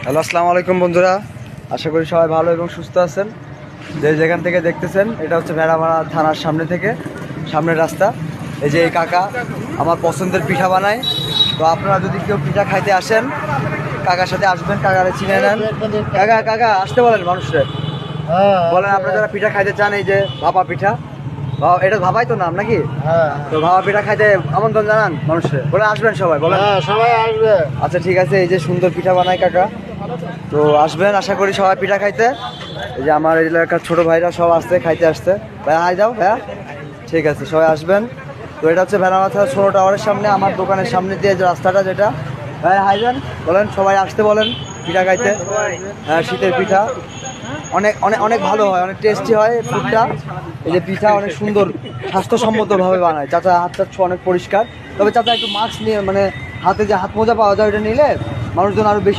Hello, আসসালামু আলাইকুম বন্ধুরা। আশা করি সবাই ভালো এবং সুস্থ আছেন। যেখান থেকে দেখতেছেন এটা হচ্ছে ভেড়ামারা থানার সামনে থেকে সামনের রাস্তা। এই যে এই কাকা আমার পছন্দের পিঠা বানায়। তো আপনারা যদি কেউ পিঠা খাইতে আসেন কাকার সাথে আসবেন, কাকারে চিনে নেন। কাকা কাকা আসতে বলেন মানুষের, বলেন আপনারা যারা পিঠা খাইতে চান। এই যে ভাপা পিঠা, এটা ভাবাই তো নাম নাকি? তো ভাপা পিঠা খাইতে আমন্ত্রণ জানান মানুষের, বলে আসবেন সবাই, বলেন সবাই আসবে। আচ্ছা ঠিক আছে। এই যে সুন্দর পিঠা বানায় কাকা, তো আসবেন আশা করি সবাই পিঠা খাইতে। এই যে আমার এই এলাকার ছোটো ভাইরা সব আসতে খাইতে আসতে। ভাইয়া হাই যাও ভাইয়া, ঠিক আছে সবাই আসবেন। তো এটা হচ্ছে ভেড়ামাথা ছোটো টাওয়ারের সামনে আমার দোকানের সামনে দিয়ে যে রাস্তাটা, যেটা ভাইয়া হাই যান বলেন, সবাই আসতে বলেন পিঠা খাইতে। হ্যাঁ, শীতের পিঠা অনেক অনেক অনেক ভালো হয়, অনেক টেস্টি হয় ফুডটা। এই যে পিঠা অনেক সুন্দর স্বাস্থ্যসম্মতভাবে বানায়। চাচা হাতটা অনেক পরিষ্কার, তবে চাচা একটু মাস্ক নিয়ে, মানে হাতে যে হাত মোজা পাওয়া যায় ওটা নিলে মানুষজন আরও বেশি